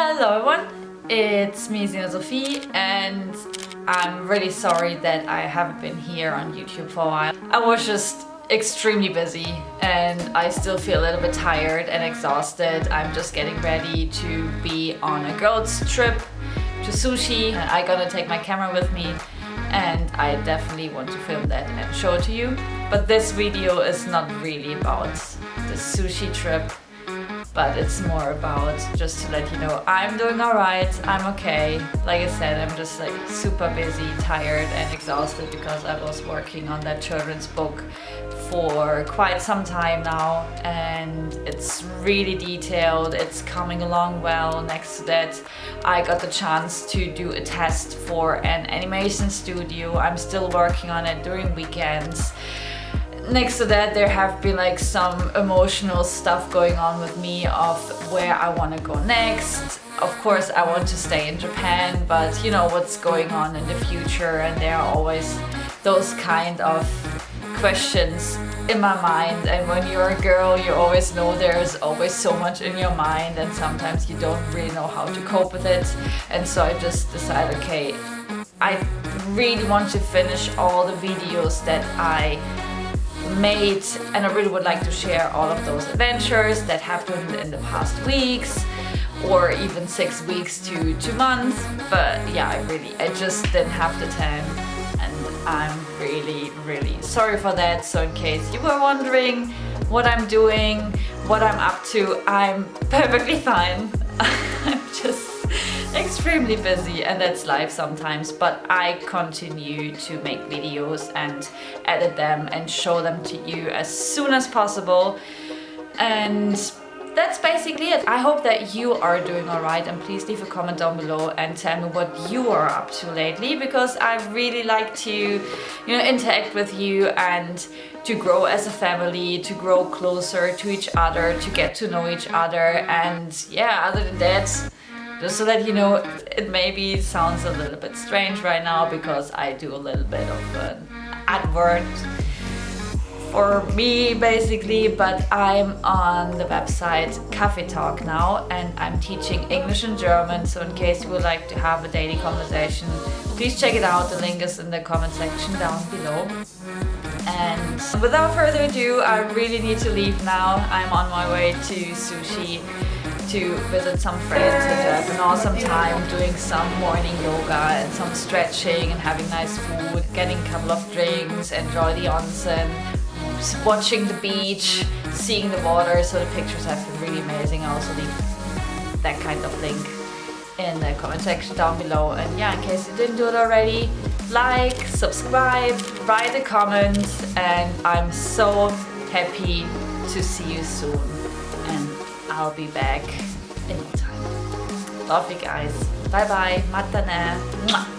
Hello everyone, it's me Sina Sophie, and I'm really sorry that I haven't been here on YouTube for a while. I was just extremely busy and I still feel a little bit tired and exhausted. I'm just getting ready to be on a girls trip to sushi. I'm gonna take my camera with me and I definitely want to film that and show it to you. But this video is not really about the sushi trip, but it's more about just to let you know I'm doing alright, I'm okay. Like I said, I'm just like super busy, tired and exhausted because I was working on that children's book for quite some time now, and it's really detailed, it's coming along well. Next to that, I got the chance to do a test for an animation studio. I'm still working on it during weekends. Next to that, there have been like some emotional stuff going on with me of where I want to go next. Of course, I want to stay in Japan, but you know what's going on in the future, and there are always those kind of questions in my mind. And when you're a girl, you always know there's always so much in your mind, and sometimes you don't really know how to cope with it. And so I just decided, okay, I really want to finish all the videos that I made, and I really would like to share all of those adventures that happened in the past weeks, or even 6 weeks to 2 months. But yeah, I just didn't have the time, and I'm really sorry for that. So in case you were wondering what I'm doing, what I'm up to, I'm perfectly fine. I'm just extremely busy, and that's life sometimes, but I continue to make videos and edit them and show them to you as soon as possible. And that's basically it. I hope that you are doing alright, and please leave a comment down below and tell me what you are up to lately, because I really like to, interact with you and to grow as a family, to grow closer to each other, to get to know each other. And yeah, other than that, just so that you know, it maybe sounds a little bit strange right now because I do a little bit of an advert for me basically, but I'm on the website Cafe Talk now, and I'm teaching English and German. So in case you would like to have a daily conversation, please check it out. The link is in the comment section down below. And without further ado, I really need to leave now. I'm on my way to sushi to visit some friends and to have an awesome time doing some morning yoga and some stretching and having nice food, getting a couple of drinks, enjoy the onsen, watching the beach, seeing the water. So the pictures have been really amazing. I'll also leave that kind of link in the comment section down below. And yeah, in case you didn't do it already, like, subscribe, write a comment, and I'm so happy to see you soon. And I'll be back in no time. Love you guys. Bye bye. Mata ne. Mwah.